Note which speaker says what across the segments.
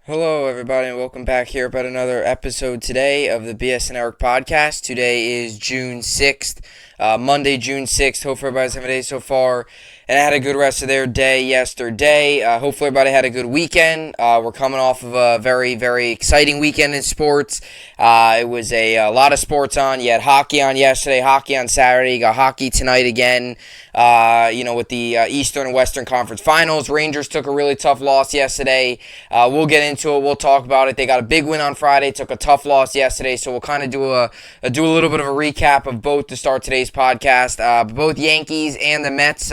Speaker 1: Hello, everybody, and welcome back here about another episode today of the BSN podcast. Today is June 6th, Monday, June 6th. Hopefully, everybody's having a day so far and had a good rest of their day yesterday. Hopefully, everybody had a good weekend. We're coming off of a very, very exciting weekend in sports. It was a lot of sports on. You had hockey on yesterday, hockey on Saturday. You got hockey tonight again. With the Eastern and Western Conference Finals. Rangers took a really tough loss yesterday. We'll get into it. We'll talk about it. They got a big win on Friday. Took a tough loss yesterday. So we'll kind of do a little bit of a recap of both to start today's podcast. Both Yankees and the Mets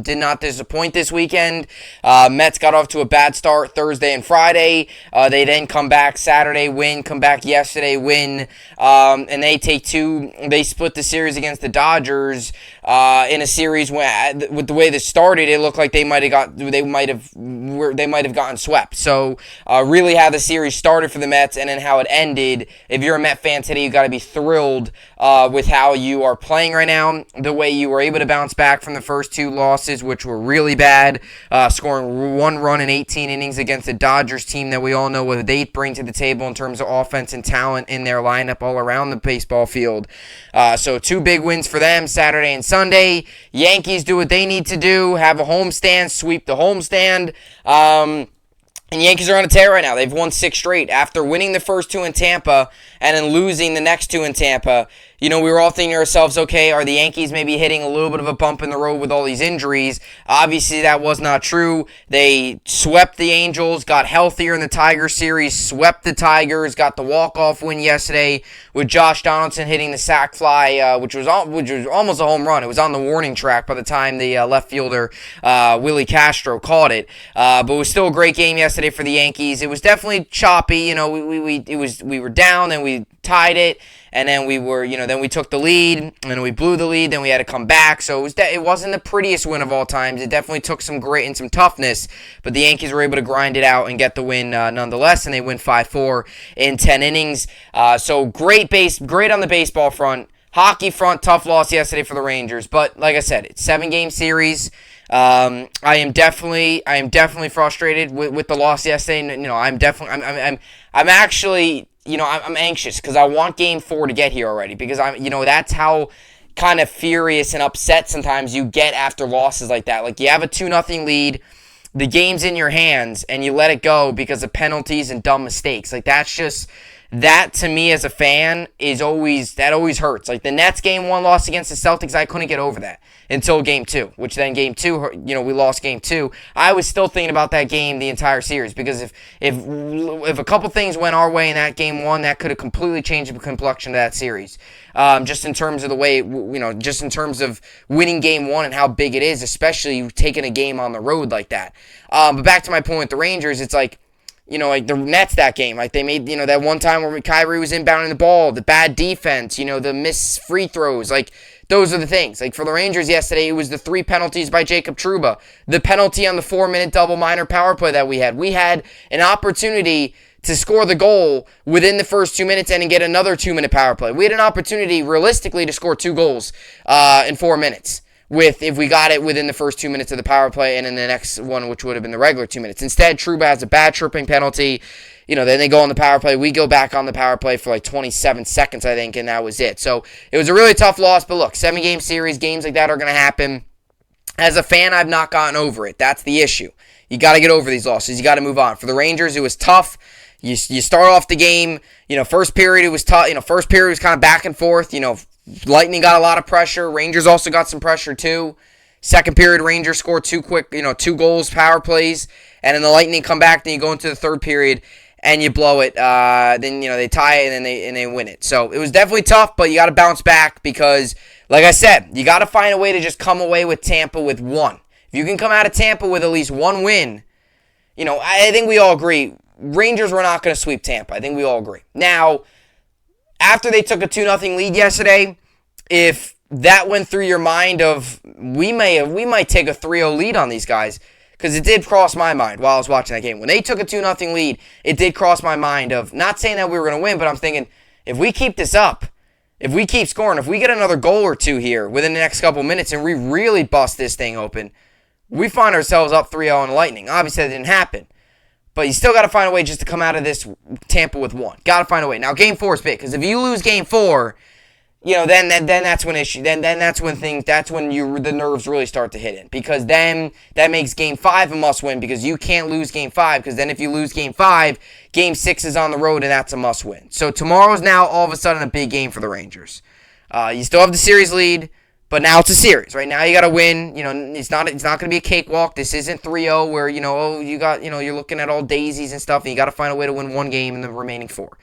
Speaker 1: did not disappoint this weekend. Mets got off to a bad start Thursday and Friday. They then come back Saturday, win. Come back yesterday, win. And they split the series against the Dodgers in a series with the way this started. It looked like they might have gotten swept. So really how the series started for the Mets and then how it ended. If you're a Met fan today, you got to be thrilled with how you are playing right now. The way you were able to bounce back from the first two losses, which were really bad, scoring one run in 18 innings against the Dodgers team that we all know what they bring to the table in terms of offense and talent in their lineup all around the baseball field. So two big wins for them Saturday and Sunday. Yankees do what they need to do, have a homestand, sweep the homestand. And Yankees are on a tear right now. They've won 6 straight. After winning the first 2 in Tampa and then losing the next 2 in Tampa, we were all thinking to ourselves, okay, are the Yankees maybe hitting a little bit of a bump in the road with all these injuries? Obviously, that was not true. They swept the Angels, got healthier in the Tigers series, swept the Tigers, got the walk-off win yesterday with Josh Donaldson hitting the sac fly, which was almost a home run. It was on the warning track by the time the left fielder, Willie Castro, caught it. But it was still a great game yesterday for the Yankees. It was definitely choppy. We were down, then we tied it. And then then we took the lead, and then we blew the lead, then we had to come back. So it wasn't the prettiest win of all times. It definitely took some grit and some toughness, but the Yankees were able to grind it out and get the win nonetheless, and they win 5-4 in 10 innings. So great on the baseball front. Hockey front, tough loss yesterday for the Rangers, but like I said, it's 7-game series. I am definitely frustrated with the loss yesterday. I'm actually. I'm anxious because I want Game 4 to get here already because that's how kind of furious and upset sometimes you get after losses like that. Like you have a 2-0 lead, the game's in your hands, and you let it go because of penalties and dumb mistakes. Like that to me as a fan always hurts. Like the Nets Game 1 loss against the Celtics, I couldn't get over that until Game 2, which then Game 2, we lost Game 2. I was still thinking about that game the entire series because if a couple things went our way in that Game 1, that could have completely changed the complexion of that series. Just in terms of the way, just in terms of winning Game 1 and how big it is, especially taking a game on the road like that. But back to my point with the Rangers, it's like, like the Nets that game, like they made, that one time where Kyrie was inbounding the ball, the bad defense, the missed free throws, like those are the things. Like for the Rangers yesterday, it was the 3 penalties by Jacob Trouba, the penalty on the 4-minute double minor power play that we had. We had an opportunity to score the goal within the first 2 minutes and get another 2-minute power play. We had an opportunity realistically to score 2 goals in 4 minutes. If we got it within the first 2 minutes of the power play and in the next one, which would have been the regular 2 minutes. Instead, Trouba has a bad tripping penalty. Then they go on the power play. We go back on the power play for like 27 seconds, I think, and that was it. So it was a really tough loss, but look, 7-game series, games like that are going to happen. As a fan, I've not gotten over it. That's the issue. You got to get over these losses. You got to move on. For the Rangers, it was tough. You start off the game, first period it was tough. First period was kind of back and forth. Lightning got a lot of pressure. Rangers also got some pressure too. Second period, Rangers scored 2 goals, power plays, and then the Lightning come back. Then you go into the third period and you blow it. Then they tie it and then they win it. So it was definitely tough, but you got to bounce back because, like I said, you got to find a way to just come away with Tampa with 1. If you can come out of Tampa with at least 1 win, I think we all agree Rangers were not going to sweep Tampa. I think we all agree. Now, after they took a 2-0 lead yesterday, if that went through your mind of we might take a 3-0 lead on these guys, because it did cross my mind while I was watching that game. When they took a 2-0 lead, it did cross my mind of not saying that we were going to win, but I'm thinking if we keep this up, if we keep scoring, if we get another goal or 2 here within the next couple minutes and we really bust this thing open, we find ourselves up 3-0 on the Lightning. Obviously, that didn't happen. But you still got to find a way just to come out of this Tampa with 1. Got to find a way. Now, Game 4 is big, because if you lose Game 4, then that's when that's when the nerves really start to hit in, because then that makes Game 5 a must-win, because you can't lose Game 5, because then if you lose Game 5, Game 6 is on the road, and that's a must-win. So tomorrow's now all of a sudden a big game for the Rangers. You still have the series lead, but now it's a series. Right now you got to win. It's not going to be a cakewalk. This isn't 3-0 where you're looking at all daisies and stuff, and you got to find a way to win 1 game in the remaining 4.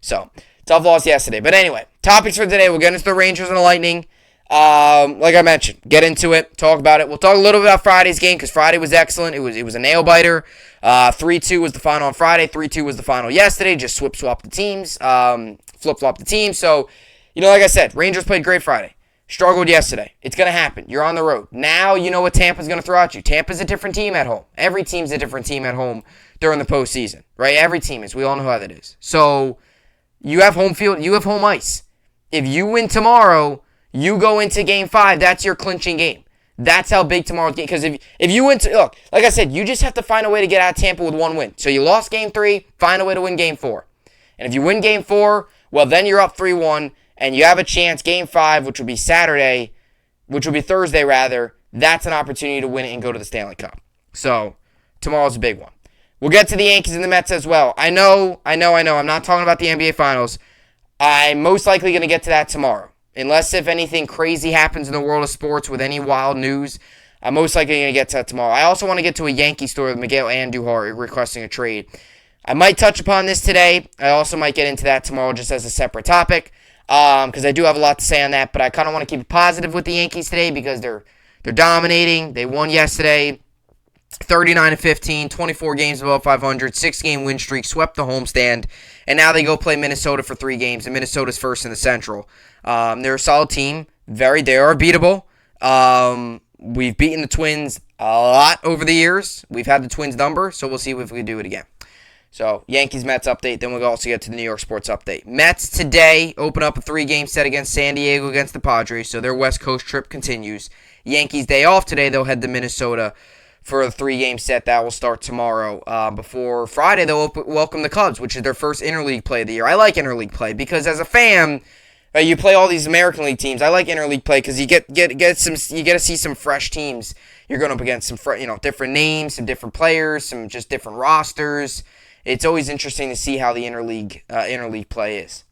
Speaker 1: So, tough loss yesterday. But anyway, topics for today. We'll get into the Rangers and the Lightning. Like I mentioned, get into it, talk about it. We'll talk a little bit about Friday's game, because Friday was excellent. It was a nail biter. 3-2 was the final on Friday. 3-2 was the final yesterday. Just flip-flop the teams. Flip-flop the teams. So, like I said, Rangers played great Friday. Struggled yesterday. It's going to happen. You're on the road. Now you know what Tampa's going to throw at you. Tampa's a different team at home. Every team's a different team at home during the postseason, right? Every team is. We all know how that is. So, you have home field. You have home ice. If you win tomorrow, you go into Game 5. That's your clinching game. That's how big tomorrow's game. Because if you win, look, like I said, you just have to find a way to get out of Tampa with 1 win. So you lost Game 3, find a way to win Game 4. And if you win Game 4, well, then you're up 3-1, and you have a chance, Game 5, which will be Thursday rather, that's an opportunity to win it and go to the Stanley Cup. So, tomorrow's a big one. We'll get to the Yankees and the Mets as well. I know. I'm not talking about the NBA Finals. I'm most likely going to get to that tomorrow. Unless if anything crazy happens in the world of sports with any wild news, I'm most likely going to get to that tomorrow. I also want to get to a Yankee story with Miguel Andujar requesting a trade. I might touch upon this today. I also might get into that tomorrow just as a separate topic. Because I do have a lot to say on that, but I kind of want to keep it positive with the Yankees today, because they're dominating. They won yesterday, 39-15, 24 games above 500, 6-game win streak, swept the homestand, and now they go play Minnesota for 3 games, and Minnesota's first in the Central. They're a solid team. They are beatable. We've beaten the Twins a lot over the years. We've had the Twins number, so we'll see if we can do it again. So, Yankees-Mets update, then we'll also get to the New York sports update. Mets today open up a 3-game set against San Diego against the Padres, so their West Coast trip continues. Yankees day off today, they'll head to Minnesota for a 3-game set that will start tomorrow. Before Friday, they'll welcome the Cubs, which is their first interleague play of the year. I like interleague play because as a fan, you play all these American League teams. I like interleague play because you get to see some fresh teams. You're going up against some different names, some different players, some just different rosters. It's always interesting to see how the interleague play is.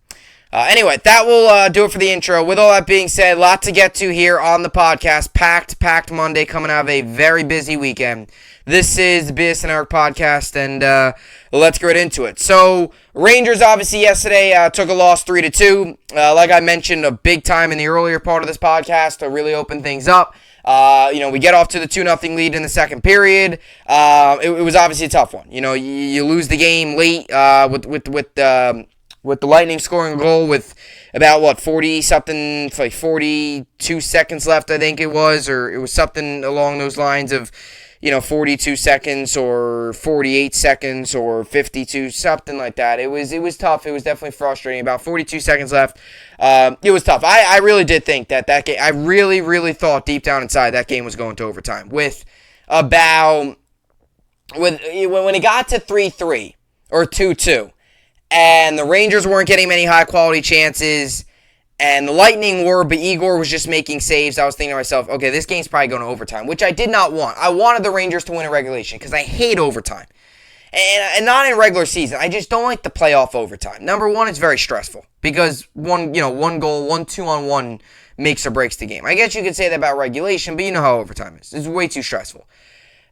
Speaker 1: Anyway, that will do it for the intro. With all that being said, a lot to get to here on the podcast. Packed Monday, coming out of a very busy weekend. This is the BSN podcast, and let's get right into it. So, Rangers obviously yesterday took a loss 3-2. Like I mentioned, a big time in the earlier part of this podcast to really open things up. We get off to the 2-0 lead in the second period. It was obviously a tough one. You lose the game late with the Lightning scoring a goal with about 40-something, like 42 seconds left, I think it was, or it was something along those lines of 42 seconds or 48 seconds or 52, something like that. It was tough. It was definitely frustrating. About 42 seconds left. It was tough. I really did think that game, I really, really thought deep down inside that game was going to overtime. When it got to 3-3 or 2-2, and the Rangers weren't getting many high-quality chances, and the Lightning were, but Igor was just making saves. I was thinking to myself, okay, this game's probably going to overtime, which I did not want. I wanted the Rangers to win in regulation because I hate overtime. And not in regular season. I just don't like the playoff overtime. Number one, it's very stressful because one goal, 2-on-1 makes or breaks the game. I guess you could say that about regulation, but you know how overtime is. It's way too stressful.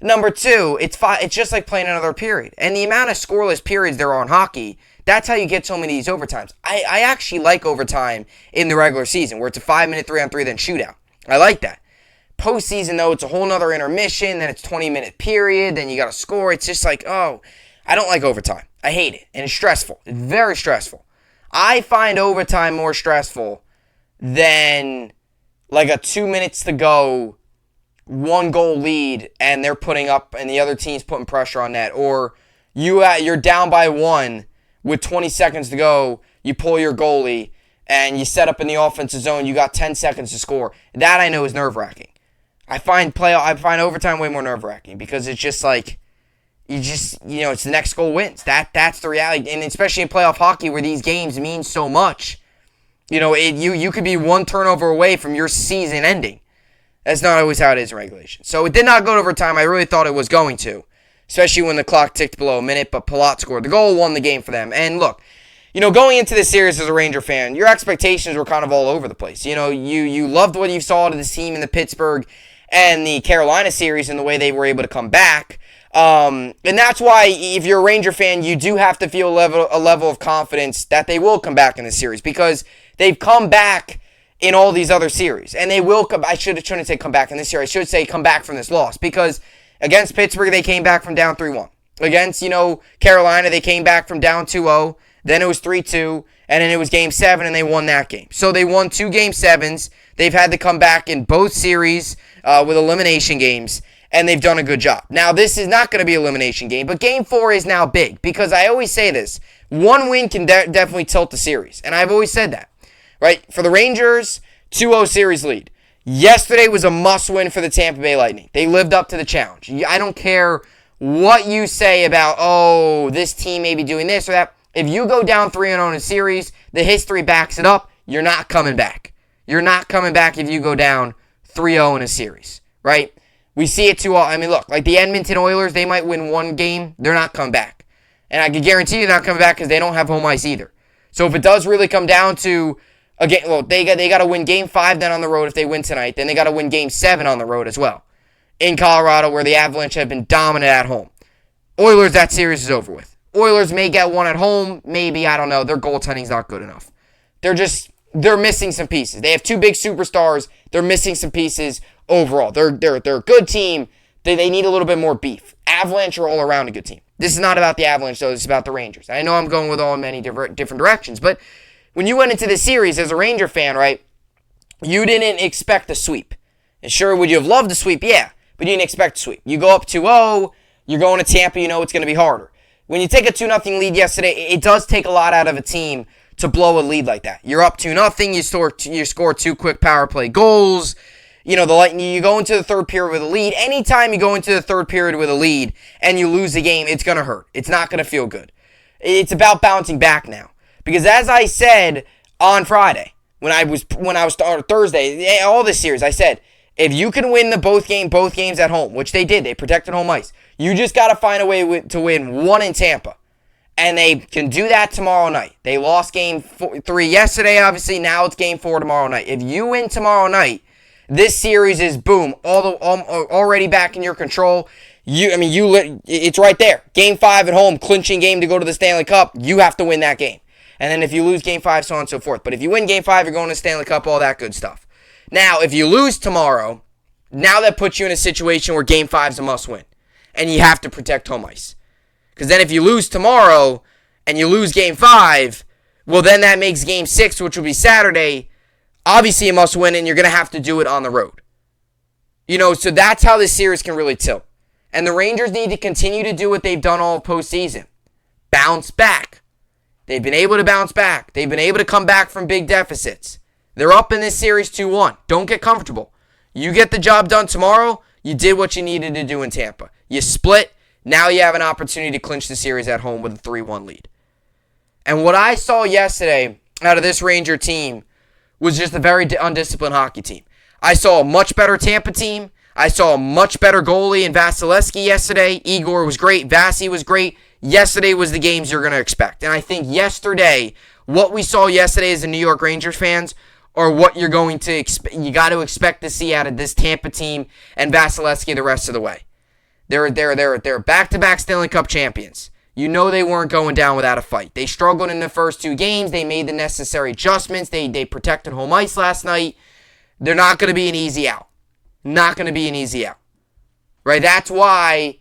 Speaker 1: Number two, it's just like playing another period. And the amount of scoreless periods there are in hockey, that's how you get so many of these overtimes. I actually like overtime in the regular season, where it's a 5-minute 3-on-3 then shootout. I like that. Postseason, though, it's a whole nother intermission, then it's 20-minute period, then you got to score. It's just like, I don't like overtime. I hate it, and it's stressful. It's very stressful. I find overtime more stressful than like a 2 minutes to go, 1-goal lead, and they're putting up, and the other team's putting pressure on that, or you're down by 1 with 20 seconds to go, you pull your goalie, and you set up in the offensive zone, you got 10 seconds to score. That I know is nerve-wracking. I find overtime way more nerve-wracking because it's just like, it's the next goal wins. That's the reality. And especially in playoff hockey where these games mean so much, you could be one turnover away from your season ending. That's not always how it is in regulation. So it did not go to overtime. I really thought it was going to, especially when the clock ticked below a minute, but Palat scored the goal, won the game for them. And look, going into this series as a Ranger fan, your expectations were kind of all over the place. You loved what you saw to this team in the Pittsburgh and the Carolina series and the way they were able to come back. And that's why, if you're a Ranger fan, you do have to feel a level of confidence that they will come back in this series, because they've come back in all these other series. And they will come. I shouldn't say come back in this series. I should say come back from this loss, because against Pittsburgh, they came back from down 3-1. Against, Carolina, they came back from down 2-0. Then it was 3-2, and then it was Game 7, and they won that game. So they won 2 Game 7s. They've had to come back in both series with elimination games, and they've done a good job. Now, this is not going to be an elimination game, but Game 4 is now big, because I always say this. One win can definitely tilt the series, and I've always said that. Right? For the Rangers, 2-0 series lead. Yesterday was a must-win for the Tampa Bay Lightning. They lived up to the challenge. I don't care what you say about, this team may be doing this or that. If you go down 3-0 in a series, the history backs it up. You're not coming back. You're not coming back if you go down 3-0 in a series, right? We see it too often. I mean, look, like the Edmonton Oilers, they might win one game. They're not coming back. And I can guarantee you they're not coming back because they don't have home ice either. So if it does really come down to, again, well, they got to win Game 5 then on the road if they win tonight. Then they got to win Game 7 on the road as well. In Colorado, where the Avalanche have been dominant at home. Oilers, that series is over with. Oilers may get one at home, maybe, I don't know. Their goaltending's not good enough. They're missing some pieces. They have 2 big superstars. They're missing some pieces overall. They're a good team. They need a little bit more beef. Avalanche are all around a good team. This is not about the Avalanche, though. This is about the Rangers. I know I'm going with all many different directions, but when you went into this series as a Ranger fan, right, you didn't expect a sweep. And sure, would you have loved a sweep? Yeah, but you didn't expect a sweep. You go up 2-0, you're going to Tampa, it's going to be harder. When you take a 2-0 lead yesterday, it does take a lot out of a team to blow a lead like that. You're up 2-0, you score 2 quick power play goals. The Lightning, you go into the third period with a lead. Anytime you go into the third period with a lead and you lose the game, it's going to hurt. It's not going to feel good. It's about bouncing back now. Because as I said on Friday, when I was Thursday, all this series, I said, if you can win both games at home, which they did, they protected home ice, you just got to find a way to win one in Tampa. And they can do that tomorrow night. They lost Game 3 yesterday, obviously. Now it's Game 4 tomorrow night. If you win tomorrow night, this series is, boom, already back in your control. It's right there. Game 5 at home, clinching game to go to the Stanley Cup. You have to win that game. And then if you lose Game 5, so on and so forth. But if you win Game 5, you're going to the Stanley Cup, all that good stuff. Now, if you lose tomorrow, now that puts you in a situation where Game 5 is a must-win. And you have to protect home ice. Because then if you lose tomorrow and you lose Game 5, well, then that makes Game 6, which will be Saturday, obviously a must-win, and you're going to have to do it on the road. So that's how this series can really tilt. And the Rangers need to continue to do what they've done all postseason. Bounce back. They've been able to bounce back. They've been able to come back from big deficits. They're up in this series 2-1. Don't get comfortable. You get the job done tomorrow, you did what you needed to do in Tampa. You split. Now you have an opportunity to clinch the series at home with a 3-1 lead. And what I saw yesterday out of this Ranger team was just a very undisciplined hockey team. I saw a much better Tampa team. I saw a much better goalie in Vasilevsky yesterday. Igor was great. Vasi was great. Yesterday was the games you're going to expect. And I think what we saw yesterday as the New York Rangers fans are what you're going to expect. You got to expect to see out of this Tampa team and Vasilevsky the rest of the way. They're back-to-back Stanley Cup champions. You know they weren't going down without a fight. They struggled in the first 2 games. They made the necessary adjustments. They protected home ice last night. They're not going to be an easy out. Not going to be an easy out. Right? That's why,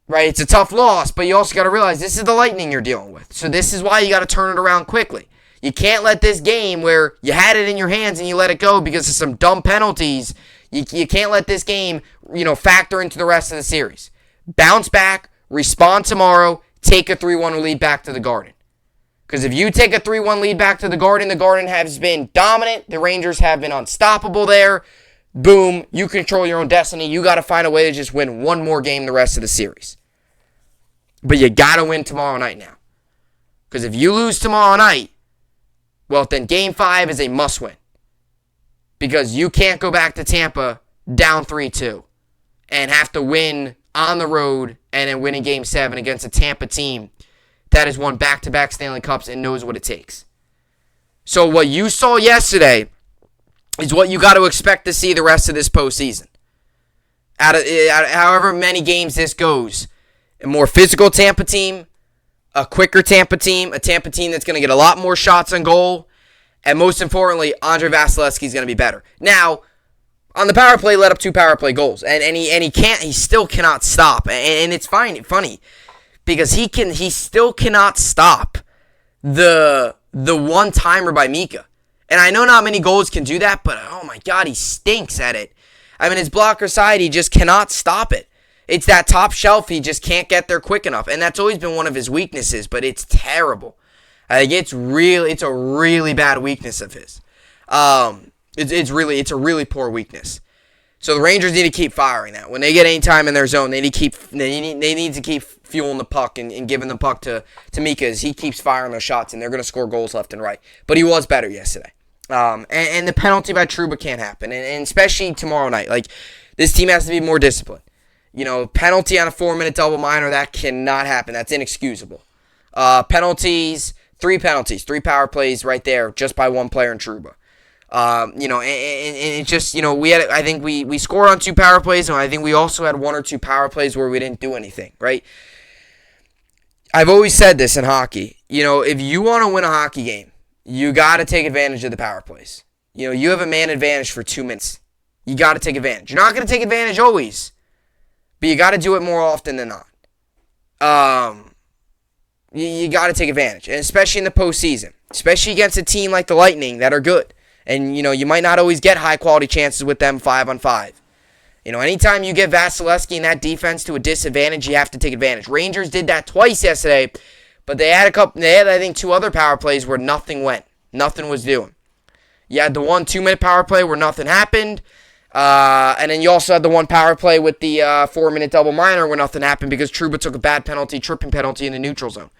Speaker 1: right, it's a tough loss, but you also got to realize this is the Lightning you're dealing with. So this is why you got to turn it around quickly. You can't let this game where you had it in your hands and you let it go because of some dumb penalties. You can't let this game, factor into the rest of the series. Bounce back, respond tomorrow, take a 3-1 lead back to the Garden. Because if you take a 3-1 lead back to the Garden has been dominant. The Rangers have been unstoppable there. Boom, you control your own destiny. You got to find a way to just win one more game the rest of the series. But you got to win tomorrow night now. Because if you lose tomorrow night, well, then Game 5 is a must-win. Because you can't go back to Tampa down 3-2 and have to win on the road and then win in Game 7 against a Tampa team that has won back-to-back Stanley Cups and knows what it takes. So what you saw yesterday is what you got to expect to see the rest of this postseason. Out of however many games this goes, a more physical Tampa team, a quicker Tampa team, a Tampa team that's going to get a lot more shots on goal, and most importantly, Andre Vasilevsky is going to be better. Now, on the power play, let up 2 power play goals, and he still cannot stop, and it's funny because he still cannot stop the one-timer by Mika. And I know not many goals can do that, but oh my God, he stinks at it. I mean, his blocker side, he just cannot stop it. It's that top shelf, he just can't get there quick enough. And that's always been one of his weaknesses, but it's terrible. I think it's a really bad weakness of his. It's a really poor weakness. So the Rangers need to keep firing that. When they get any time in their zone, they need to keep fueling the puck and giving the puck to Mika as he keeps firing those shots, and they're going to score goals left and right. But he was better yesterday. And the penalty by Trouba can't happen, and especially tomorrow night. Like, this team has to be more disciplined. Penalty on a 4-minute double minor, that cannot happen. That's inexcusable. Penalties, 3 power plays right there, just by one player in Trouba. And it just, I think we scored on 2 power plays, and I think we also had 1 or 2 power plays where we didn't do anything, right? I've always said this in hockey. If you want to win a hockey game, you got to take advantage of the power plays. You have a man advantage for 2 minutes. You got to take advantage. You're not going to take advantage always, but you got to do it more often than not. You got to take advantage, and especially in the postseason, especially against a team like the Lightning that are good. And, you might not always get high-quality chances with them 5-on-5. Anytime you get Vasilevsky and that defense to a disadvantage, you have to take advantage. Rangers did that twice yesterday, but they had, I think, 2 other power plays where nothing went. Nothing was doing. You had the 1 2-minute power play where nothing happened, and then you also had the 1 power play with the 4-minute double minor where nothing happened because Trouba took a bad penalty, tripping penalty in the neutral zone.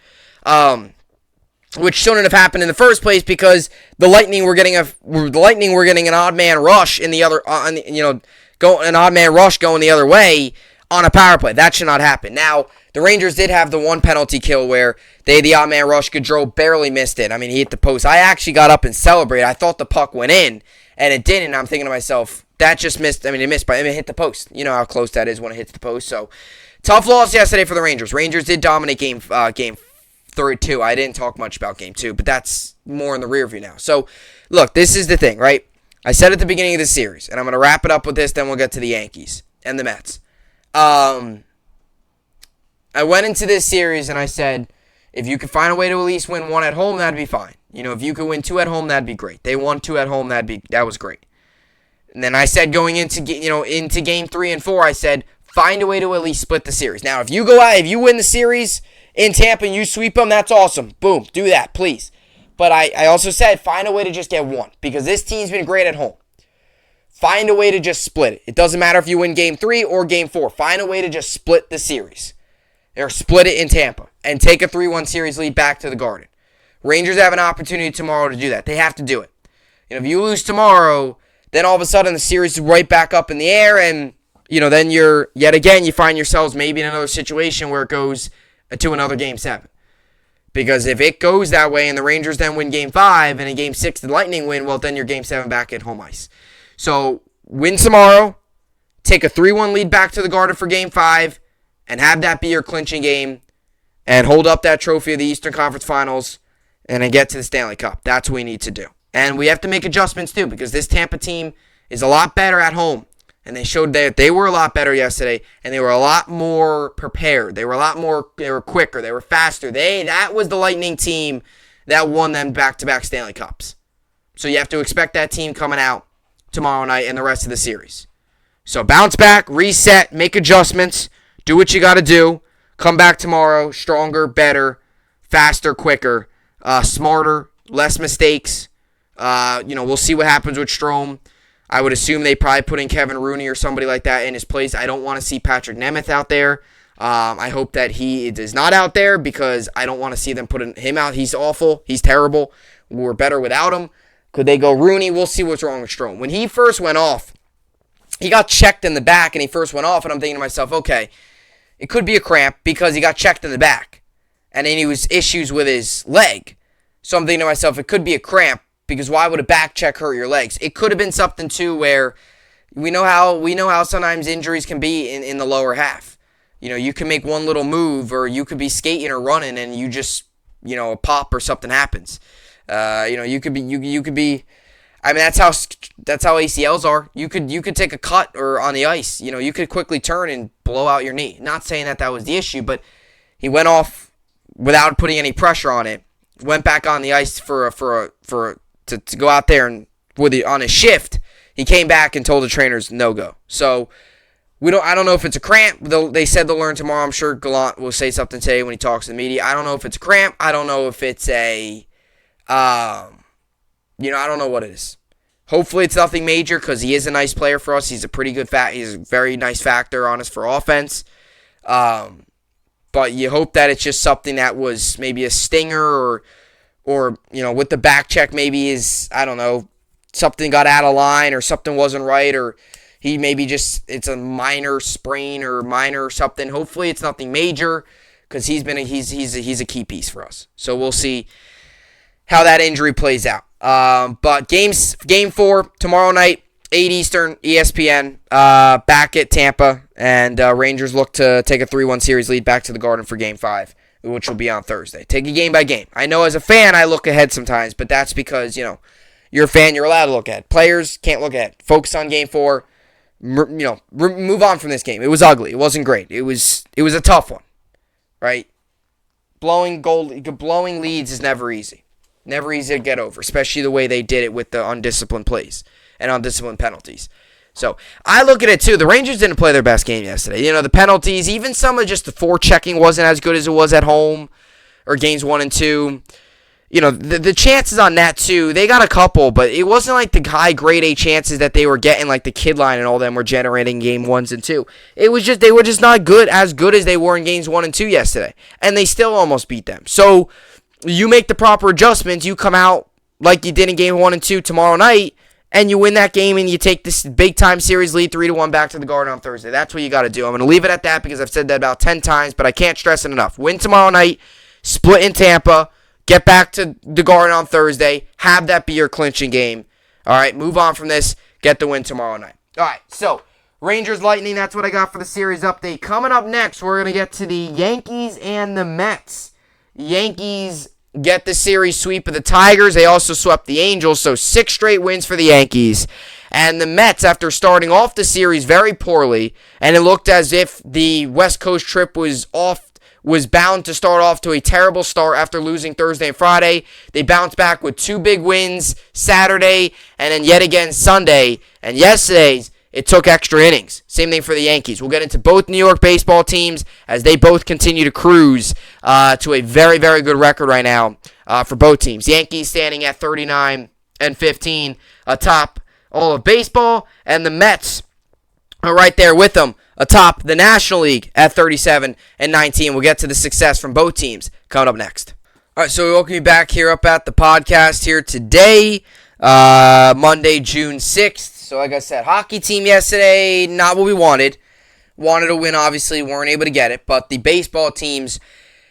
Speaker 1: Which shouldn't have happened in the first place because the Lightning were getting an odd man rush in the other, an odd man rush going the other way on a power play. That should not happen. Now, the Rangers did have the 1 penalty kill where the odd man rush, Gaudreau barely missed it. I mean, he hit the post. I actually got up and celebrated. I thought the puck went in, and it didn't. I'm thinking to myself, that just missed. I mean, it missed, but it hit the post. You know how close that is when it hits the post. So, tough loss yesterday for the Rangers. Rangers did dominate game 3-2. I didn't talk much about game 2, but that's more in the rear view now. So, look, this is the thing, right? I said at the beginning of the series, and I'm going to wrap it up with this, then we'll get to the Yankees and the Mets. I went into this series and I said, if you could find a way to at least win 1 at home, that'd be fine. If you could win 2 at home, that'd be great. They won 2 at home, that was great. And then I said going into game 3 and 4, I said, find a way to at least split the series. Now, if you win the series in Tampa and you sweep them, that's awesome. Boom, do that, please. But I also said, find a way to just get 1, because this team's been great at home. Find a way to just split it. It doesn't matter if you win game 3 or game 4. Find a way to just split the series. Or split it in Tampa and take a 3-1 series lead back to the Garden. Rangers have an opportunity tomorrow to do that. They have to do it. If you lose tomorrow, then all of a sudden the series is right back up in the air, and then you find yourselves maybe in another situation where it goes to another game 7. Because if it goes that way and the Rangers then win game 5 and in game 6 the Lightning win, well, then you're game 7 back at home ice. So win tomorrow, take a 3-1 lead back to the Garden for game 5, and have that be your clinching game, and hold up that trophy of the Eastern Conference Finals, and then get to the Stanley Cup. That's what we need to do. And we have to make adjustments too, because this Tampa team is a lot better at home. And they showed that they were a lot better yesterday, and they were a lot more prepared. They were quicker, they were faster. That was the Lightning team that won them back-to-back Stanley Cups. So you have to expect that team coming out tomorrow night and the rest of the series. So bounce back, reset, make adjustments, do what you got to do. Come back tomorrow stronger, better, faster, quicker, smarter, less mistakes. We'll see what happens with Strome. I would assume they probably put in Kevin Rooney or somebody like that in his place. I don't want to see Patrick Nemeth out there. I hope that he is not out there because I don't want to see them put him out. He's awful. He's terrible. We're better without him. Could they go Rooney? We'll see what's wrong with Strome. When he first went off, he got checked in the back and he first went off, and I'm thinking to myself, okay, it could be a cramp because he got checked in the back. And then he was issues with his leg. So I'm thinking to myself, it could be a cramp because why would a back check hurt your legs? It could have been something too where we know how sometimes injuries can be in the lower half. You can make one little move or you could be skating or running and you just, a pop or something happens. You could be. I mean, that's how ACLs are. You could take a cut or on the ice. You could quickly turn and blow out your knee. Not saying that was the issue, but he went off without putting any pressure on it. Went back on the ice to go out there and on his shift. He came back and told the trainers no go. So I don't know if it's a cramp. They said they'll learn tomorrow. I'm sure Gallant will say something today when he talks to the media. I don't know if it's a cramp. I don't know if it's a I don't know what it is. Hopefully it's nothing major because he is a nice player for us. He's a pretty good he's a very nice factor on us for offense. But you hope that it's just something that was maybe a stinger or with the back check maybe is, I don't know, something got out of line or something wasn't right or he maybe it's a minor sprain or minor something. Hopefully it's nothing major because he's a key piece for us. So we'll see how that injury plays out. But game 4 tomorrow night, 8 Eastern, ESPN, back at Tampa, and Rangers look to take a 3-1 series lead back to the Garden for game 5, which will be on Thursday. Take it game by game. I know as a fan I look ahead sometimes, but that's because, you're a fan, you're allowed to look ahead. Players can't look ahead. Focus on game 4, move on from this game. It was ugly. It wasn't great. It was a tough one, right? Blowing leads is never easy. Never easy to get over, especially the way they did it with the undisciplined plays and undisciplined penalties. So I look at it too. The Rangers didn't play their best game yesterday. The penalties, even some of just the forechecking wasn't as good as it was at home or games 1 and 2. The chances on that too, they got a couple, but it wasn't like the high grade A chances that they were getting, like the Kid Line and all them were generating game 1s and 2. It was just, they were just not as good as they were in games 1 and 2 yesterday. And they still almost beat them. So you make the proper adjustments, you come out like you did in game 1 and 2 tomorrow night, and you win that game and you take this big-time series lead 3-1 back to the Garden on Thursday. That's what you got to do. I'm going to leave it at that because I've said that about 10 times, but I can't stress it enough. Win tomorrow night, split in Tampa, get back to the Garden on Thursday, have that be your clinching game. All right, move on from this, get the win tomorrow night. All right, so Rangers Lightning, that's what I got for the series update. Coming up next, we're going to get to the Yankees and the Mets. Yankees get the series sweep of the Tigers. They also swept the Angels, so 6 straight wins for the Yankees. And the Mets, after starting off the series very poorly, and it looked as if the West Coast trip was bound to start off to a terrible start after losing Thursday and Friday. They bounced back with 2 big wins Saturday, and then yet again Sunday. And yesterday's, it took extra innings. Same thing for the Yankees. We'll get into both New York baseball teams as they both continue to cruise to a very, very good record right now for both teams. Yankees standing at 39-15 atop all of baseball, and the Mets are right there with them atop the National League at 37-19. We'll get to the success from both teams coming up next. All right, so we welcome you back here up at the podcast here today, Monday, June 6th. So like I said, hockey team yesterday, not what we wanted. Wanted to win, obviously, weren't able to get it. But the baseball teams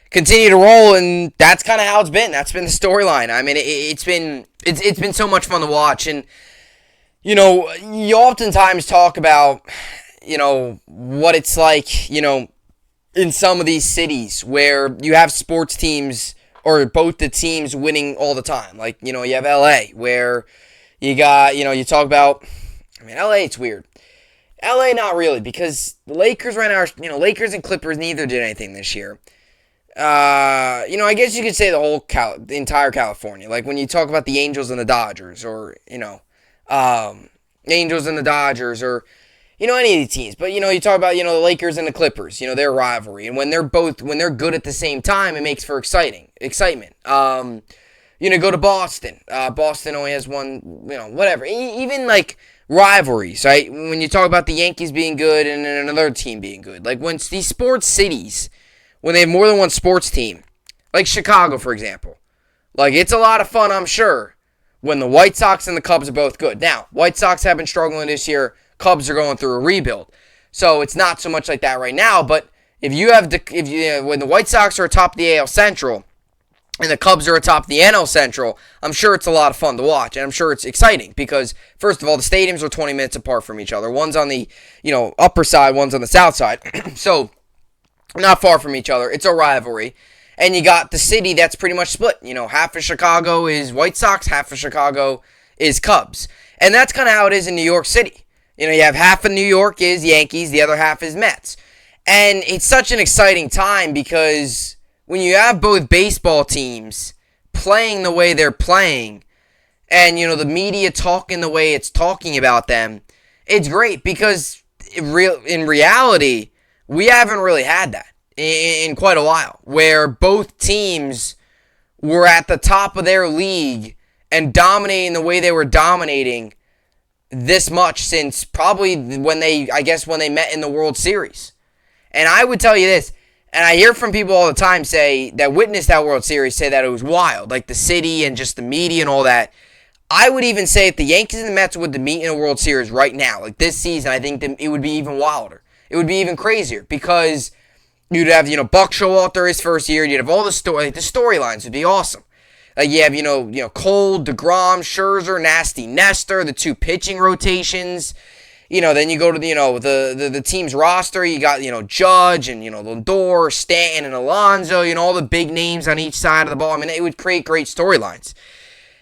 Speaker 1: continue to roll, and that's kind of how it's been. That's been the storyline. I mean, it's been so much fun to watch. And, you oftentimes talk about, what it's like, in some of these cities where you have sports teams or both the teams winning all the time. Like, you have LA where you got, you talk about, LA, it's weird. LA, not really, because the Lakers right now are, Lakers and Clippers neither did anything this year. I guess you could say the entire California. Like when you talk about the Angels and the Dodgers or, Angels and the Dodgers or, any of these teams. But, you talk about, the Lakers and the Clippers, their rivalry. And when they're good at the same time, it makes for excitement. Go to Boston. Boston only has one, whatever. Even like rivalries, right? When you talk about the Yankees being good and then another team being good. Like when these sports cities, when they have more than one sports team, like Chicago, for example. Like, it's a lot of fun, I'm sure, when the White Sox and the Cubs are both good. Now, White Sox have been struggling this year. Cubs are going through a rebuild. So it's not so much like that right now, but when the White Sox are atop the AL Central and the Cubs are atop the NL Central, I'm sure it's a lot of fun to watch, and I'm sure it's exciting because, first of all, the stadiums are 20 minutes apart from each other. One's on the, upper side, one's on the south side. So, not far from each other. It's a rivalry. And you got the city that's pretty much split. Half of Chicago is White Sox, half of Chicago is Cubs. And that's kind of how it is in New York City. You have half of New York is Yankees, the other half is Mets. And it's such an exciting time because when you have both baseball teams playing the way they're playing and, the media talking the way it's talking about them, it's great because in reality, we haven't really had that in quite a while, where both teams were at the top of their league and dominating the way they were dominating this much since probably when they met in the World Series. And I would tell you this, and I hear from people all the time that witnessed that World Series say that it was wild, like the city and just the media and all that. I would even say if the Yankees and the Mets would meet in a World Series right now, like this season, I think it would be even wilder. It would be even crazier because you'd have, Buck Showalter his first year. You'd have all the storylines would be awesome. Like you have, Cole, DeGrom, Scherzer, Nasty Nestor, the two pitching rotations. Then you go to the team's roster. You got Judge and Lindor, Stanton, and Alonso. All the big names on each side of the ball. I mean, it would create great storylines.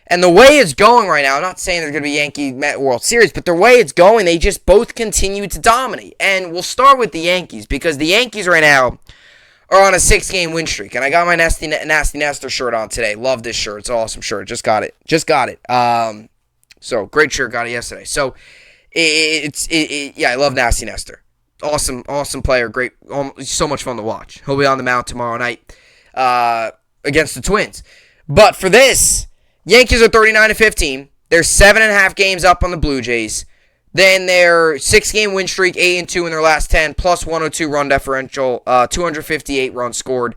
Speaker 1: And the way it's going right now, I'm not saying there's going to be Yankee-Met World Series, but the way it's going, they just both continue to dominate. And we'll start with the Yankees, because the Yankees right now are on a 6-game win streak. And I got my Nasty Nestor shirt on today. Love this shirt. It's an awesome shirt. Just got it. So, great shirt. Got it yesterday. So, I love Nasty Nestor. Awesome player. Great. So much fun to watch. He'll be on the mound tomorrow night against the Twins. But for this, Yankees are 39-15. They're 7.5 games up on the Blue Jays. Then their 6-game win streak, 8-2 in their last 10, plus 102 run differential, 258 runs scored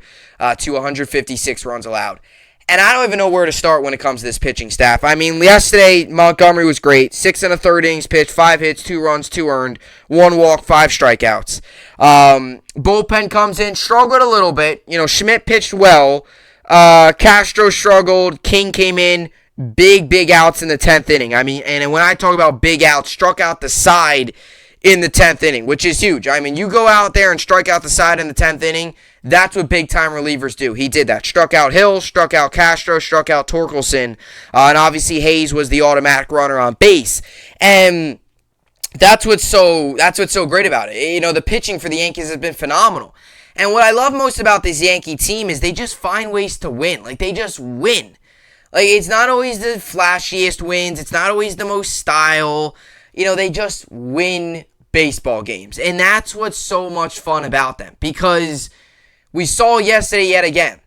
Speaker 1: to 156 runs allowed. And I don't even know where to start when it comes to this pitching staff. I mean, yesterday, Montgomery was great. 6 1/3 innings pitched, 5 hits, 2 runs, 2 earned, 1 walk, 5 strikeouts. Bullpen comes in, struggled a little bit. Schmidt pitched well. Castro struggled. King came in. Big outs in the 10th inning. I mean, and when I talk about big outs, struck out the side in the 10th inning, which is huge. I mean, you go out there and strike out the side in the 10th inning, that's what big-time relievers do. He did that. Struck out Hill, struck out Castro, struck out Torkelson, and obviously Hayes was the automatic runner on base. And that's what's so great about it. The pitching for the Yankees has been phenomenal. And what I love most about this Yankee team is they just find ways to win. Like, they just win. Like, it's not always the flashiest wins. It's not always the most style. They just win baseball games. And that's what's so much fun about them. Because we saw yesterday yet again.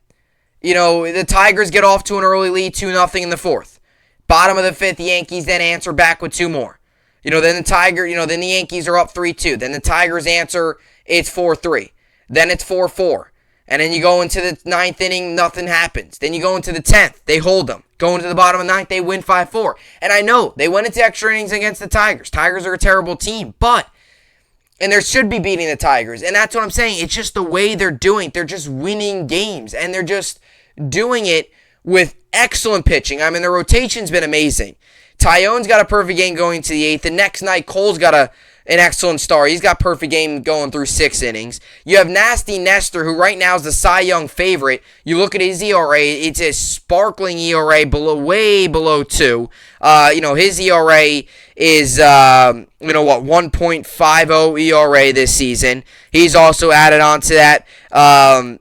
Speaker 1: The Tigers get off to an early lead, 2-0 in the 4th. Bottom of the 5th, the Yankees then answer back with 2 more. Then the Yankees are up 3-2. Then the Tigers answer, it's 4-3. Then it's 4-4. And then you go into the 9th inning, nothing happens. Then you go into the 10th, they hold them. Go into the bottom of the 9th, they win 5-4. And I know, they went into extra innings against the Tigers. Tigers are a terrible team, and they should be beating the Tigers. And that's what I'm saying. It's just the way they're doing. They're just winning games. And they're just doing it with excellent pitching. I mean, the rotation's been amazing. Tyone's got a perfect game going to the 8th. The next night, Cole's got an excellent start. He's got perfect game going through 6 innings. You have Nasty Nestor, who right now is the Cy Young favorite. You look at his ERA, it's a sparkling ERA, way below 2. His ERA is, 1.50 ERA this season. He's also added on to that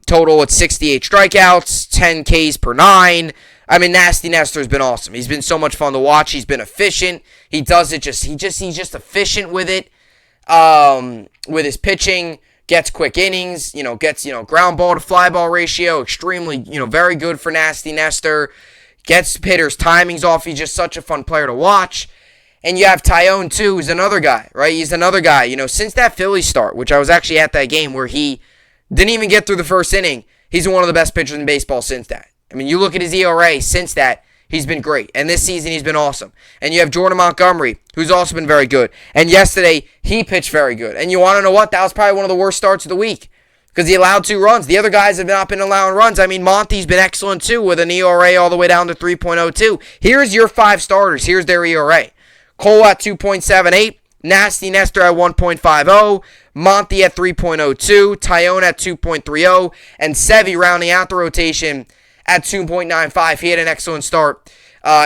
Speaker 1: total with 68 strikeouts, 10 Ks per 9. I mean, Nasty Nestor's been awesome. He's been so much fun to watch. He's been efficient. He does it he's just efficient with it. With his pitching, gets quick innings, gets, ground ball to fly ball ratio, extremely, very good for Nasty Nestor. Gets hitters' timings off. He's just such a fun player to watch. And you have Tyone, too, who's another guy, right? He's another guy. Since that Philly start, which I was actually at that game where he didn't even get through the first inning, he's one of the best pitchers in baseball since that. I mean, you look at his ERA since that, he's been great. And this season, he's been awesome. And you have Jordan Montgomery, who's also been very good. And yesterday, he pitched very good. And you want to know what? That was probably one of the worst starts of the week because he allowed 2 runs. The other guys have not been allowing runs. I mean, Monty's been excellent, too, with an ERA all the way down to 3.02. Here's your 5 starters. Here's their ERA. Cole at 2.78. Nasty Nestor at 1.50. Monty at 3.02. Tyone at 2.30. And Sevy rounding out the rotation at 2.95. He had an excellent start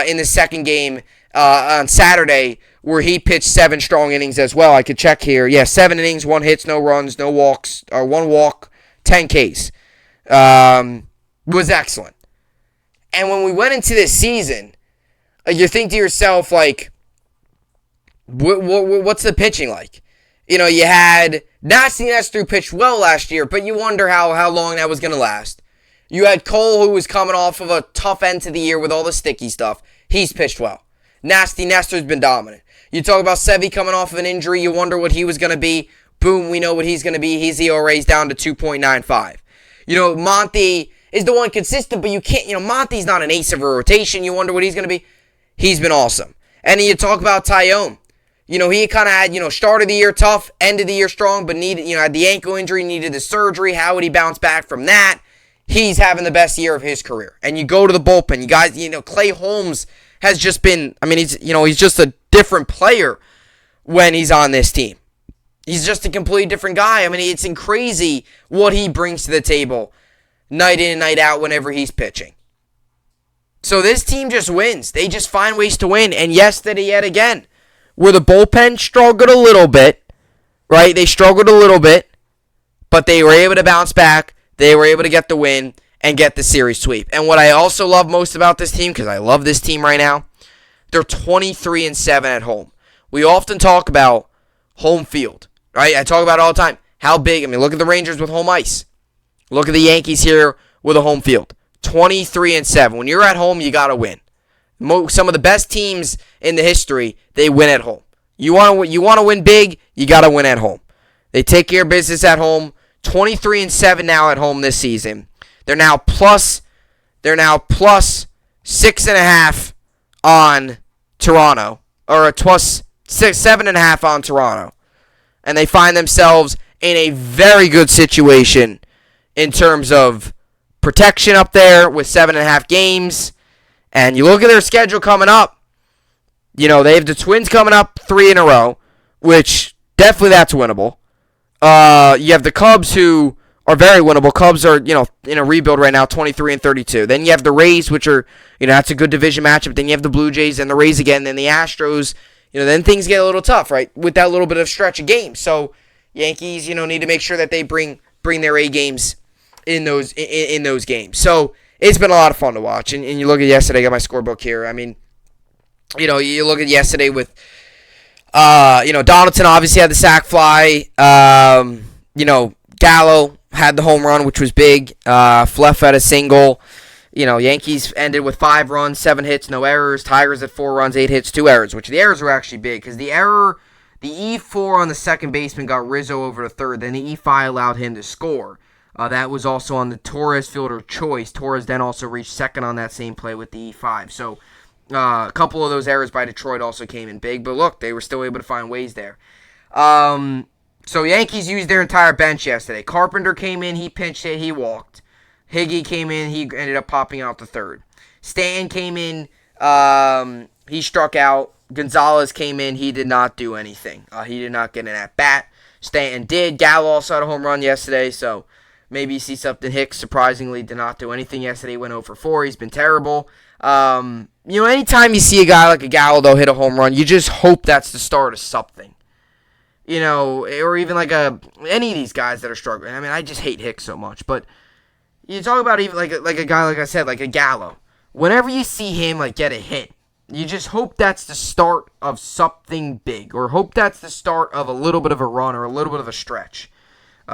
Speaker 1: in the second game on Saturday where he pitched 7 strong innings as well. I could check here. Yeah, 7 innings, 1 hits, no runs, no walks, or 1 walk, 10 Ks. Was excellent. And when we went into this season, you think to yourself, like, what's the pitching like? You had Nasty Nestor pitched well last year, but you wonder how long that was going to last. You had Cole, who was coming off of a tough end to the year with all the sticky stuff. He's pitched well. Nasty Nestor's been dominant. You talk about Sevy coming off of an injury. You wonder what he was going to be. Boom, we know what he's going to be. His ERA's down to 2.95. Monty is the one consistent, but you can't, Monty's not an ace of a rotation. You wonder what he's going to be. He's been awesome. And then you talk about Tyone. He kind of had, start of the year tough, end of the year strong, but had the ankle injury, needed the surgery. How would he bounce back from that? He's having the best year of his career. And you go to the bullpen. You guys, Clay Holmes has just been, he's just a different player when he's on this team. He's just a completely different guy. I mean, it's crazy what he brings to the table night in and night out whenever he's pitching. So this team just wins. They just find ways to win. And yesterday, yet again, where the bullpen struggled a little bit, right? They struggled a little bit, but they were able to bounce back. They were able to get the win and get the series sweep. And what I also love most about this team, because I love this team right now, they're 23-7 at home. We often talk about home field, right? I talk about it all the time. How big? I mean, look at the Rangers with home ice. Look at the Yankees here with a home field. 23-7. When you're at home, you got to win. Some of the best teams in the history, they win at home. You want to win big, you got to win at home. They take care of business at home. 23-7 now at home this season. They're now plus 6.5 on Toronto, or a plus 7.5 on Toronto, and they find themselves in a very good situation in terms of protection up there with 7.5 games. And you look at their schedule coming up. They have the Twins coming up 3 in a row, which definitely that's winnable. You have the Cubs, who are very winnable. Cubs are, in a rebuild right now, 23-32. Then you have the Rays, which are, that's a good division matchup. Then you have the Blue Jays and the Rays again. Then the Astros. Then things get a little tough, right, with that little bit of stretch of games. So Yankees, need to make sure that they bring their A games in those games. So it's been a lot of fun to watch. And you look at yesterday. I got my scorebook here. I mean, you look at yesterday with. Donaldson obviously had the sac fly. Gallo had the home run, which was big. Fleff had a single. Yankees ended with 5 runs, 7 hits, no errors. Tigers at 4 runs, 8 hits, 2 errors, which the errors were actually big because the E4 on the second baseman got Rizzo over to third. Then the E5 allowed him to score. That was also on the Torres fielder choice. Torres then also reached second on that same play with the E5. So a couple of those errors by Detroit also came in big, but look, they were still able to find ways there. So Yankees used their entire bench yesterday. Carpenter came in, he pinched hit, he walked. Higgy came in, he ended up popping out the third. Stanton came in, he struck out. Gonzalez came in, he did not do anything. He did not get an at-bat. Stanton did. Gallo also had a home run yesterday, so maybe you see something. Hicks surprisingly did not do anything yesterday. Went 0 for 4. He's been terrible. Anytime you see a guy like a Gallo, though, hit a home run, you just hope that's the start of something. Or even like any of these guys that are struggling. I mean, I just hate Hicks so much. But you talk about even like a guy, like I said, like a Gallo. Whenever you see him get a hit, you just hope that's the start of something big, or hope that's the start of a little bit of a run or a little bit of a stretch.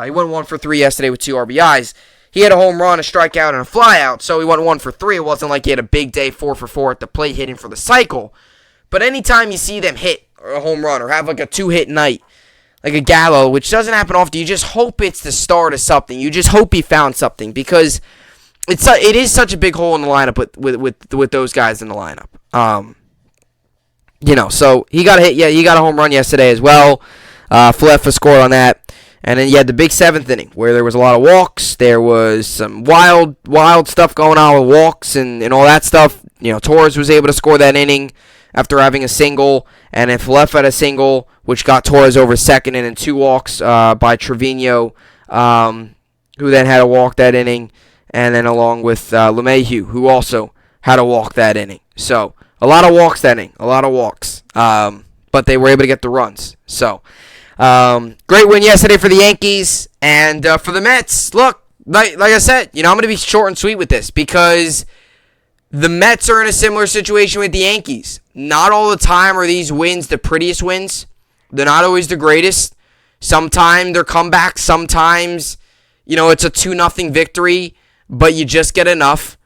Speaker 1: He went 1 for 3 yesterday with 2 RBIs. He had a home run, a strikeout, and a flyout, so he went 1 for 3. It wasn't like he had a big day, 4 for 4 at the plate, hitting for the cycle. But anytime you see them hit a home run or have like a 2-hit night, like a Gallo, which doesn't happen often, you just hope it's the start of something. You just hope he found something because it is such a big hole in the lineup with those guys in the lineup. So he got a hit. Yeah, he got a home run yesterday as well. Falefa scored on that. And then you had the big 7th inning where there was a lot of walks. There was some wild stuff going on with walks and all that stuff. Torres was able to score that inning after having a single. And then Falefa had a single, which got Torres over second, and then 2 walks by Trevino, who then had a walk that inning. And then along with LeMahieu, who also had a walk that inning. So a lot of walks that inning. A lot of walks. But they were able to get the runs. So great win yesterday for the Yankees. And for the Mets, look, like I said, I'm going to be short and sweet with this because the Mets are in a similar situation with the Yankees. Not all the time are these wins the prettiest wins. They're not always the greatest. Sometimes they're comebacks. Sometimes, it's a 2-0 victory, but you just get enough.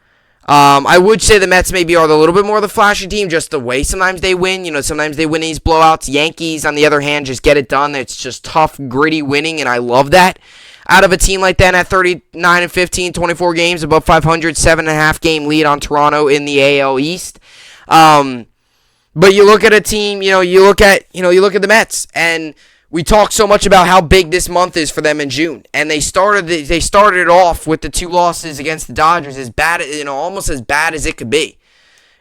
Speaker 1: I would say the Mets maybe are a little bit more of the flashy team, just the way sometimes they win. Sometimes they win these blowouts. Yankees, on the other hand, just get it done. It's just tough, gritty winning, and I love that. Out of a team like that at 39-15, 24 games, above 500, 7.5 game lead on Toronto in the AL East. But you look at a team, you look at the Mets, and we talk so much about how big this month is for them in June, and they started it off with the 2 losses against the Dodgers as bad, almost as bad as it could be,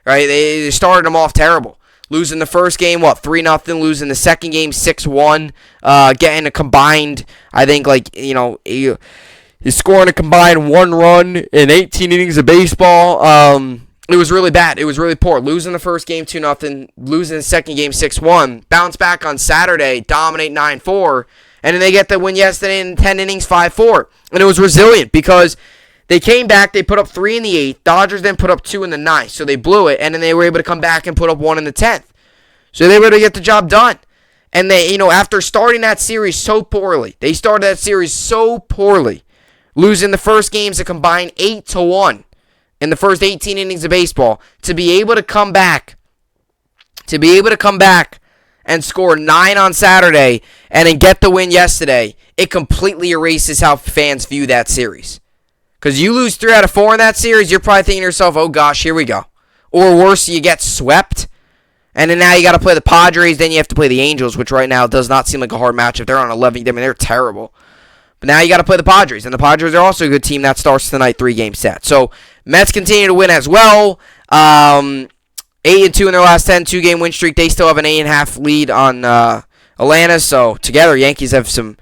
Speaker 1: right? They started them off terrible, losing the first game 3-0, losing the second game 6-1, getting a combined, I think he's scoring a combined 1 run in 18 innings of baseball. It was really bad. It was really poor. Losing the first game 2-0, losing the second game 6-1. Bounce back on Saturday, dominate 9-4, and then they get the win yesterday in 10 innings 5-4. And it was resilient because they came back, they put up 3 in the 8th. Dodgers then put up 2 in the 9th, so they blew it, and then they were able to come back and put up 1 in the 10th. So they were able to get the job done. And they, after starting that series so poorly, losing the first games a combined 8-1. In the first 18 innings of baseball, to be able to come back and score 9 on Saturday and then get the win yesterday, it completely erases how fans view that series. Because you lose 3 out of 4 in that series, you're probably thinking to yourself, oh gosh, here we go. Or worse, you get swept, and then now you got to play the Padres, then you have to play the Angels, which right now does not seem like a hard matchup. They're on 11, they're terrible. But now you got to play the Padres, and the Padres are also a good team that starts tonight, 3-game set. So Mets continue to win as well. 8-2 in their last 10, 2-game win streak. They still have an 8.5 lead on Atlanta. So together, Yankees and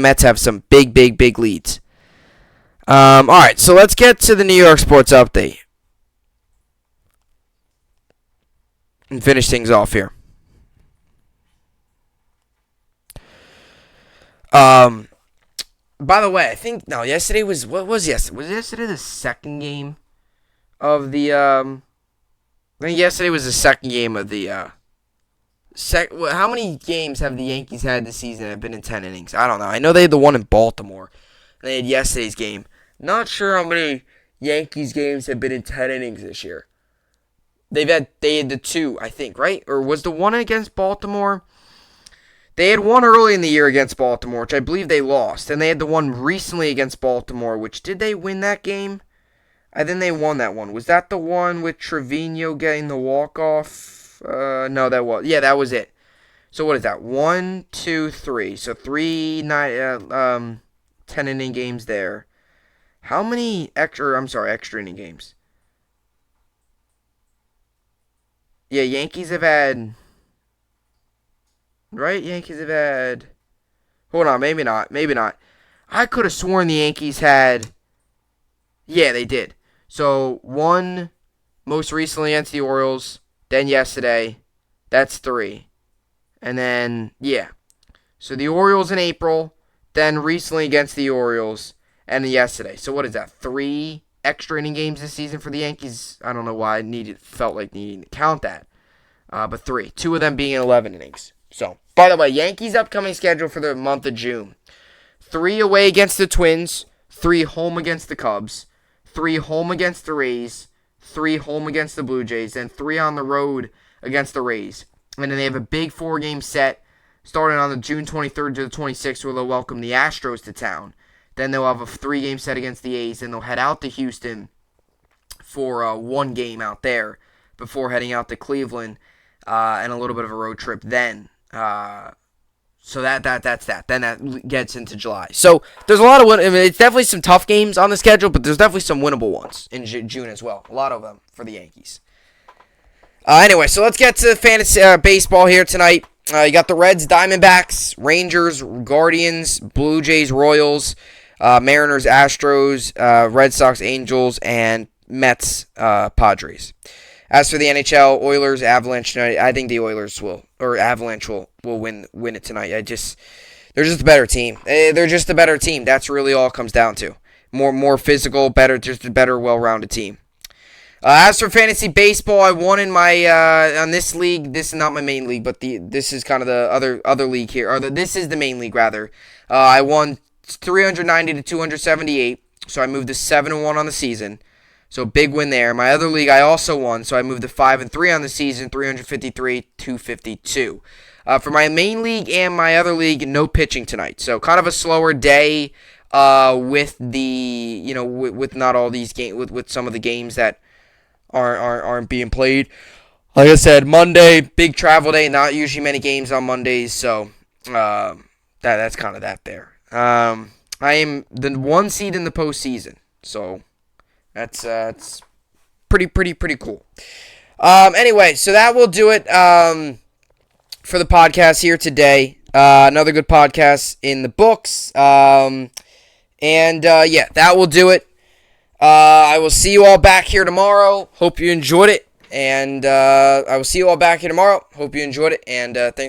Speaker 1: Mets have some big leads. All right, so let's get to the New York sports update and finish things off here. By the way, yesterday was, what was yesterday? Was yesterday the second game of the, I think yesterday was the second game of the, how many games have the Yankees had this season that have been in 10 innings? I don't know. I know they had the one in Baltimore. They had yesterday's game. Not sure how many Yankees games have been in 10 innings this year. They had the 2, I think, right? Or was the one against Baltimore? They had one early in the year against Baltimore, which I believe they lost. And they had the one recently against Baltimore, which, did they win that game? I think they won that one. Was that the one with Trevino getting the walk-off? No, that was it. So what is that? 1, 2, 3. So 3 10-inning games there. How many extra inning games? Yeah, Yankees have had... Right? Yankees have had... Hold on, maybe not. I could have sworn the Yankees had... Yeah, they did. So, 1 most recently against the Orioles, then yesterday. That's 3. And then, yeah. So, the Orioles in April, then recently against the Orioles, and then yesterday. So, what is that? 3 extra inning games this season for the Yankees? I don't know why I felt like needing to count that. But 3. 2 of them being in 11 innings. So, by the way, Yankees' upcoming schedule for the month of June. 3 away against the Twins, 3 home against the Cubs, 3 home against the Rays, 3 home against the Blue Jays, and 3 on the road against the Rays. And then they have a big 4-game set starting on the June 23rd to the 26th where they'll welcome the Astros to town. Then they'll have a 3-game set against the A's. Then they'll head out to Houston for 1 game out there before heading out to Cleveland and a little bit of a road trip then. So that's that. Then that gets into July. So there's a lot of it's definitely some tough games on the schedule, but there's definitely some winnable ones in June as well. A lot of them for the Yankees. Anyway, so let's get to fantasy baseball here tonight. You got the Reds, Diamondbacks, Rangers, Guardians, Blue Jays, Royals, Mariners, Astros, Red Sox, Angels, and Mets, Padres. As for the NHL, Oilers, Avalanche tonight, I think the Avalanche will win it tonight. They're just a better team. They're just a better team. That's really all it comes down to. More physical, better, just a better, well-rounded team. As for fantasy baseball, I won in my on this league. This is not my main league, but this is kind of the other league here. This is the main league rather. I won 390 to 278, so I moved to 7-1 on the season. So big win there. My other league I also won, so I moved to 5-3 on the season, 353 252. For my main league and my other league, no pitching tonight. So kind of a slower day with the with not all these games with some of the games that aren't being played. Like I said, Monday, big travel day, not usually many games on Mondays, so that's kind of that there. I am the 1 seed in the postseason, so that's pretty cool. Anyway, so that will do it for the podcast here today. Another good podcast in the books. Yeah, that will do it. I will see you all back here tomorrow. Hope you enjoyed it. And I will see you all back here tomorrow. Hope you enjoyed it. And thanks for